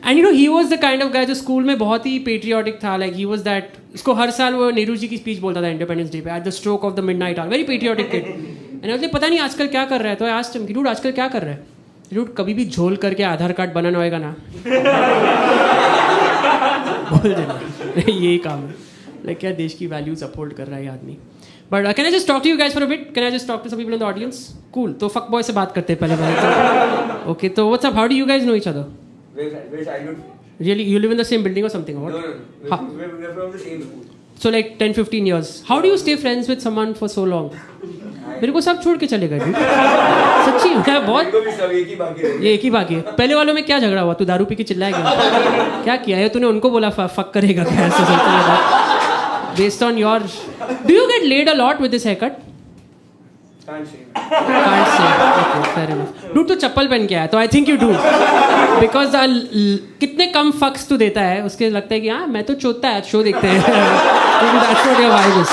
And you know he was the kind of guy जो school में बहुत ही patriotic था. Like he was that. उसको हर साल वो नेहरू जी की स्पीच बोलता था इंडिपेंडेंस डे पे at the stroke of the midnight hour. Very patriotic kid. And पता नहीं आजकल क्या कर रहा है. तो आई आस्क्ड हिम कि डूड आजकल क्या कर रहा है. डूड कभी भी झोल करके आधार कार्ड बनाना होएगा ना. बोल देना यही काम है. लाइक क्या देश की वैल्यूज अपहोल्ड कर रहा है ये आदमी. But can I just talk to you guys for a bit. Can I just talk to some people in the audience. Cool. तो फक बॉय से बात करते हैं पहले. ओके तो what's up. How do you guys know each other. We're childhood. Really, you live in the same building or something or No, what? no. We're from the same school. So like 10-15 years. How do you stay friends with someone for so long? मेरे को सब छोड़ के चले गए dude. सच्ची मैं बहुत. मेरे को भी सब एक ही बाकी है. ये एक ही बाकी है. पहले वालों में क्या झगड़ा हुआ. तू दारू पी के चिल्लाएगा. क्या किया है तूने. उनको बोला फक करेगा क्या ऐसे चलता है. Based on your. Do you get laid a lot with this haircut? Can't say. Can't say. Okay, fair enough. Dude तो चप्पल पहन के आया तो I think you do. Because कितने कम फक्स तू देता है उसके लगता है कि हाँ मैं तो चोता है शो देखते हैं. That's what your vibe is.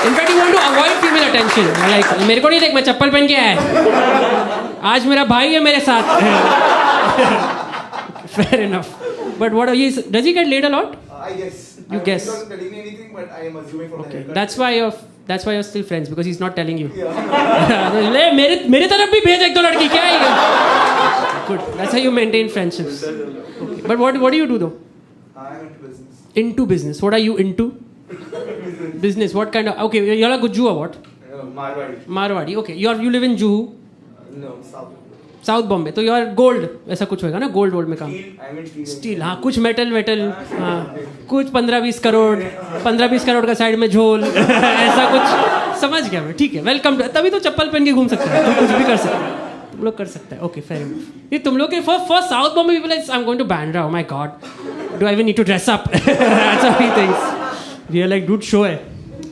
In fact you want to avoid female attention. Like मेरे को नहीं देख मैं चप्पल पहन के आया. आज मेरा भाई है मेरे साथ. Fair enough. But what are you? Does he get laid a lot? I guess. You guess. He's not telling me anything, but I am assuming from the haircut. That's why you're still friends because he's not telling you. Yeah. ले मेरे तरफ भी भेज एक दो लड़की क्या है. Good. That's how you maintain friendships. Okay. But what do you do though? I am into business. Into business. What are you into? Business. What kind of? Okay, you're a Gujju or what? Marwadi. Marwadi. Okay. You live in Juhu. No, South. South Bombay. तो यार gold ऐसा कुछ होएगा ना. Gold में काम. Steel. I mean steel. Steel. हाँ कुछ मेटल. हाँ कुछ 15-20 करोड़. 15-20 करोड़ का साइड में झोल. ऐसा कुछ समझ गया मैं. ठीक है. वेलकम. तभी तो चप्पल पहन के घूम सकता है. तुम कुछ भी कर सकते हो. तुम लोग कर सकते हैं. Okay fair enough. ये तुम लोग के first south Bombay people I am going to Bandra. Oh my god. Do I even need to dress up. That's how he thinks. We are like dude show है.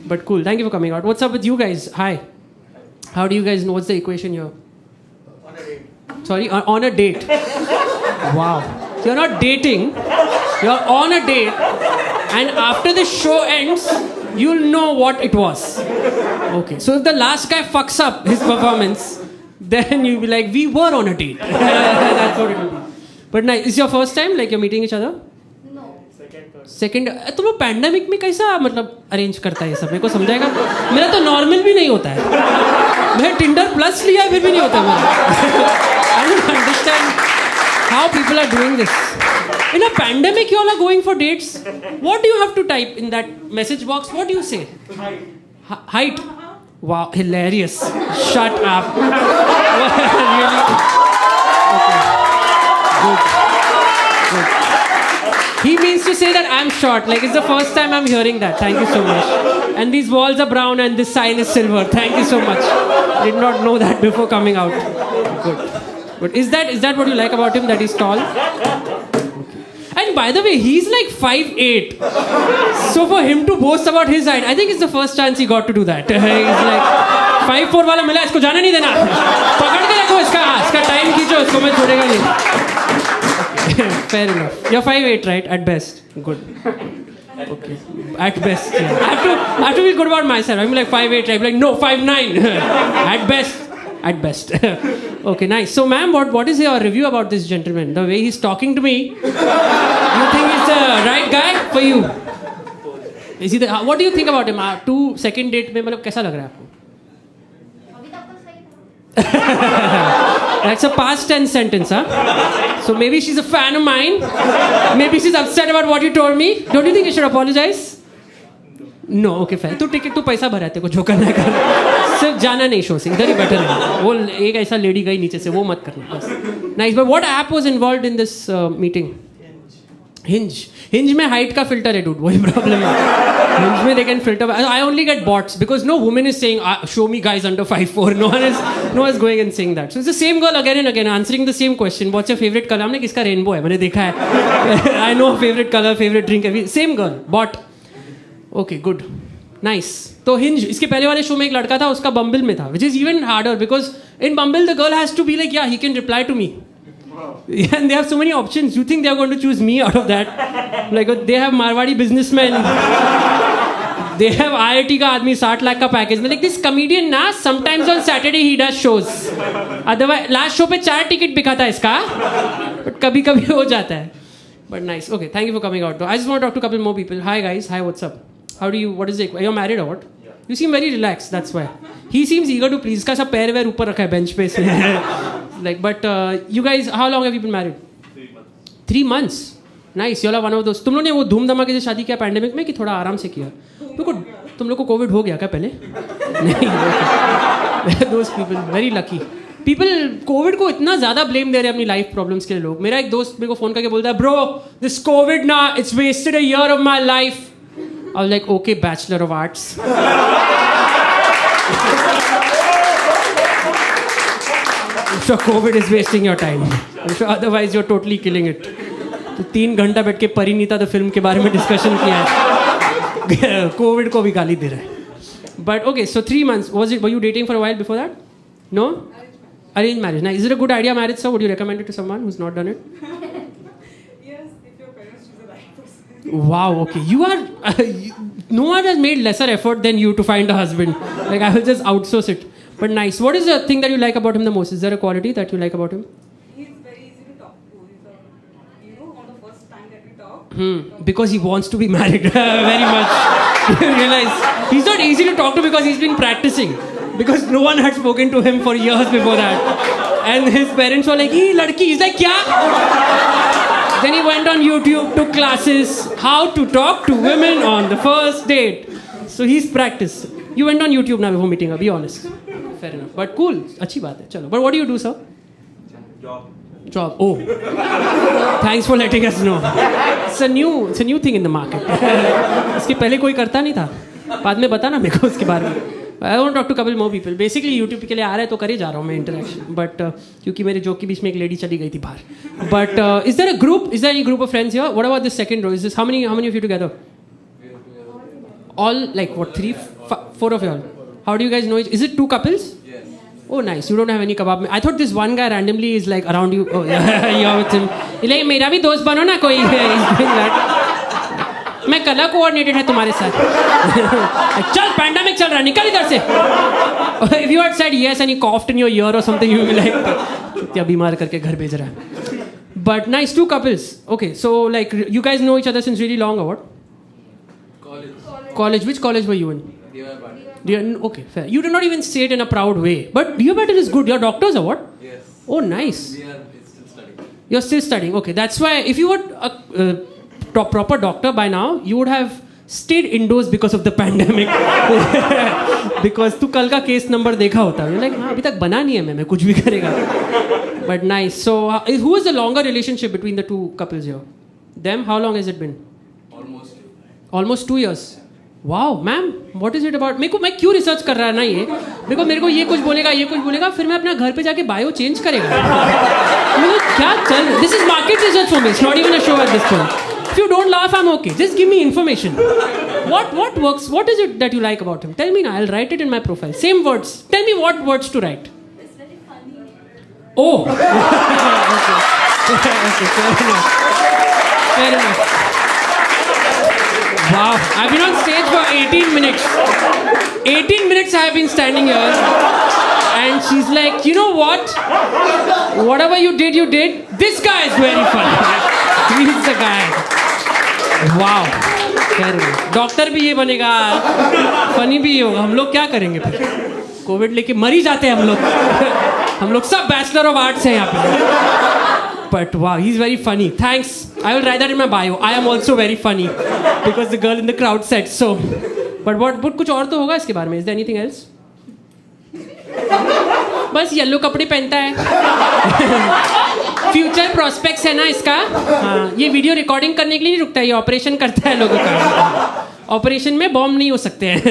But cool. Thank you for coming out. What's up with you guys. Hi. How do you guys know what's the equation here. Sorry, on a date. Wow. You're not dating. You're on a date. And after the show ends, you'll know what it was. Okay. So if the last guy fucks up his performance, then you'll be like, we were on a date. That's what it will be. But nice. Is your first time? Like you're meeting each other? No. Second. तुम लोग pandemic में कैसा मतलब arrange करता है ये सब. मेरे को समझाएगा. मेरा तो नॉर्मल भी नहीं होता है. मैं टिंडर प्लस लिया फिर भी नहीं होता मेरा. I don't understand how people are doing this. In a pandemic, you all are going for dates. What do you have to type in that message box? What do you say? Height. Wow, hilarious. Shut up. Really? Okay. Good. He means to say that I'm short. Like it's the first time I'm hearing that. Thank you so much. And these walls are brown and this sign is silver. Thank you so much. Did not know that before coming out. Good. But is that what you like about him, that he's tall? Okay. And by the way, he's like 5'8". So for him to boast about his height, I think it's the first chance he got to do that. He's like 5'4" वाला मिला, इसको जाने नहीं देना. पकड़ के रखो इसका टाइम खींचो, इसको मैं छोड़ेगा नहीं. Fair enough. You're 5'8", right? At best. Good. Okay. At best. Yeah. I have to feel good about myself. I'm like 5'8", I'm like no 5'9". At best. At best. Okay, nice. So, ma'am, what is your review about this gentleman? The way he's talking to me, you think he's the right guy for you? Is he the? What do you think about him? Second date में मतलब कैसा लग रहा है आपको? अभी तक तो सही था. That's a past tense sentence, huh? So maybe she's a fan of mine. Maybe she's upset about what you told me. Don't you think you should apologize? No, okay, fair. तू टिकट तू पैसा भरा तेरे को जो करना है कर. सिर्फ जाना नहीं शो से. इधर ही बेटर है. वो एक ऐसा लेडी गई नीचे से, वो मत करना बस. Nice. But what app was involved in this meeting? Hinge में हाइट का फिल्टर है डूड. वही प्रॉब्लम है. हिंज में they can filter. I only get bots because no woman is saying show me guys under 5'4". No one is going and saying that. So it's the same girl again and again answering the same question. What's your favorite color? हमने किसका rainbow है मैंने देखा है. I know favorite color, favorite drink. Same girl. Bot. Okay, good. Nice. तो hinge, इसके पहले वाले शो में एक लड़का था, उसका बम्बल में था, which is even harder because in Bumble the girl has to be like, yeah, he can reply to me. Yeah, and they have so many options. You think they are going to choose me out of that? Like they have Marwadi businessmen. They have IIT का आदमी 60 लाख का package में, like this comedian ना sometimes on Saturday he does shows, otherwise last show पे 4 ticket बिका था इसका, but कभी कभी हो जाता है. But nice, okay, thank you for coming out. I just want to talk to couple more people. Hi guys, hi, what's up, how do you, what is it, you are married और what? You seem very relaxed, that's why. He seems eager to please. इसका सब पैर वैर ऊपर रखा है bench पे इसने. Like, but you guys, how long have you been married? 3 months. Nice. You all are one of those. तुम लोग ने वो धूम धमाके से शादी किया पैंडेमिक में कि थोड़ा आराम से किया? तुम लोग को कोविड हो गया क्या पहले? नहीं. Those people very lucky. People Covid को इतना ज़्यादा ब्लेम दे रहे हैं अपनी लाइफ प्रॉब्लम्स के लिए लोग. मेरा एक दोस्त मेरे को फ़ोन करके बोलता है, ब्रो दिस कोविड ना it's wasted a year of my life. I was like, okay, Bachelor of Arts. I'm sure COVID is wasting your time. I'm sure otherwise you're totally killing it. तो 3 घंटा बैठ के Parineeta the film के बारे में discussion किया है. Covid को भी गाली दे रहा है. But okay, so 3 months. Were you dating for a while before that? No? Arranged marriage. Now, is it a good idea, marriage, sir? Would you recommend it to someone who's not done it? Wow, okay. You are. No one has made lesser effort than you to find a husband. Like, I will just outsource it. But nice. What is the thing that you like about him the most? Is there a quality that you like about him? He's very easy to talk to. He's on the first time that we talk. Because he wants to be married very much. You realize he's not easy to talk to because he's been practicing. Because no one had spoken to him for years before that. And his parents were like, "Ee ladki." He's like, "Kya?" Then he went on YouTube, took classes, how to talk to women on the first date. So he's practiced. You went on YouTube now before meeting her, be honest. Fair enough. But cool, अच्छी बात है. चलो. But what do you do, sir? Job. Oh. Thanks for letting us know. It's a new thing in the market. इसके पहले कोई करता नहीं था. बाद में बताना मेरे को उसके बारे में. I want to talk to couple more people. Basically YouTube के लिए आ रहा है तो कर ही जा रहा हूँ मैं interaction. But क्योंकि मेरे जोक के बीच में एक lady चली गई थी बाहर. But is there a group? Is there any group of friends here? What about this second row? Is this how many of you together? All like what 4 of you all? How do you guys know each? Is it 2 couples? Yes. Oh nice. You don't have any kebab. I thought this one guy randomly is like around you. Oh yeah, you're with him. Like मेरा भी दोस्त बनो ना कोई. He's doing that. मैं कला coordinated है तुम्हारे साथ. चल पैंडेमिक चल रहा है, निकल इधर से. If you had said yes and he coughed in your ear or something, you would be like, क्या बीमार करके घर भेज रहा है. But nice, 2 couples. Okay, so like you guys know each other since really long or what? College. Which college were you in? Okay, fair. You do not even say it in a proud way. But your battle is good. You're doctors or what? Yes. Oh, nice. We are still studying. You're still studying. Okay, that's why if you were a proper doctor by now, you would have stayed indoors because of the pandemic. Because तू कल का case number देखा होता है. Like हाँ अभी तक बना नहीं है मैं कुछ भी करेगा. But nice. So who is the longer relationship between the 2 couples here? Them? How long has it been? Almost 2 years. Wow, ma'am. What is it about? मैं क्यों रिसर्च कर रहा है ना ये? मेरे को ये कुछ बोलेगा फिर मैं अपना घर पे जाके बायो चेंज करेगा. क्या चल? This is market research for me. It's not even a show at this point. If you don't laugh, I'm okay. Just give me information. What works? What is it that you like about him? Tell me now. I'll write it in my profile. Same words. Tell me what words to write. It's very funny. Oh. Okay. Fair enough. Wow. I've been on stage for 18 minutes. 18 minutes I have been standing here. And she's like, you know what? Whatever you did. This guy is very funny. He's the guy. Wow. Doctor भी ये बनेगा, funny भी होगा. हम लोग क्या करेंगे फिर? कोविड लेके मर ही जाते हैं हम लोग. हम लोग सब बैचलर ऑफ आर्ट्स हैं यहाँ पे. But wow, he's very funny. Thanks. I will write that in my bio. I am also very funny because the girl in the crowd said so. But कुछ और तो होगा इसके बारे में. Is there anything else? बस yellow कपड़े पहनता है. फ्यूचर प्रोस्पेक्ट्स है ना इसका. हाँ, ये वीडियो रिकॉर्डिंग करने के लिए नहीं रुकता है, ये ऑपरेशन करता है लोगों का. ऑपरेशन में बॉम्ब नहीं हो सकते हैं.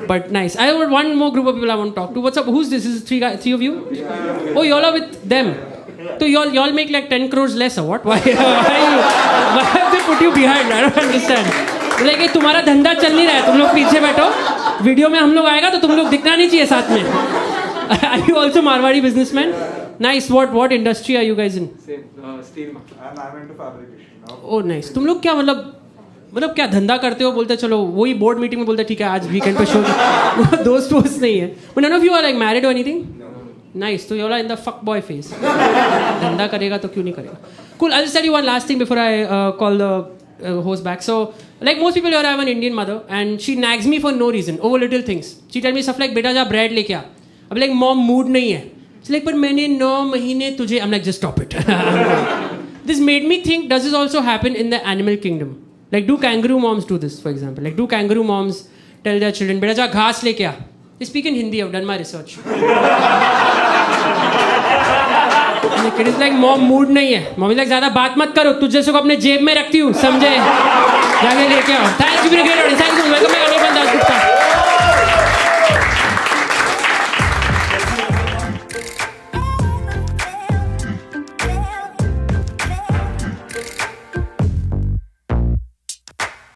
But nice. I have one more group of people I want to talk to. What's up? Who's this? Is it 3 of you? Oh, you all are with them. So you all make like 10 crores less or what? Why have they put you behind? I don't understand. Like ये तुम्हारा धंधा चल नहीं रहा है, तुम लोग पीछे बैठो. वीडियो में हम लोग आएगा तो तुम लोग दिखना नहीं चाहिए साथ में. Are you also Marwadi businessman? Nice. What industry are you guys in? Same. Steel. I'm into fabrication. Oh nice. तुम लोग क्या मतलब मतलब क्या धंधा करते हो? बोलते चलो वही बोर्ड मीटिंग में बोलते ठीक है आज वीकेंड पे शो दोस्त वोस्त नहीं है. But none of you are like married or anything? Nice. So you're in the fuck boy phase. धंधा करेगा तो क्यों नहीं करेगा? Cool. I'll just tell you one last thing before I call the host back. So like most people here, I have an Indian mother and she nags me for no reason over little things. She tell me stuff like बेटा जा bread लेके आ. अब like mom mood नहीं है. She's like पर मैंने 9 महीने तुझे. I'm like just stop it. This made me think, does this also happen in the animal kingdom? Like do kangaroo moms do this, for example? Like do kangaroo moms tell their children बेटा जा घास लेके आ. They speak in Hindi. I've done my research. It is like mom mood नहीं है. Mom is like ज़्यादा बात मत करो. तुझ जैसे को अपने जेब में रखती हूँ. समझे? जाके लेके आओ. Thanks, you've been a great audience. Thank you. Welcome back, Anirban Das.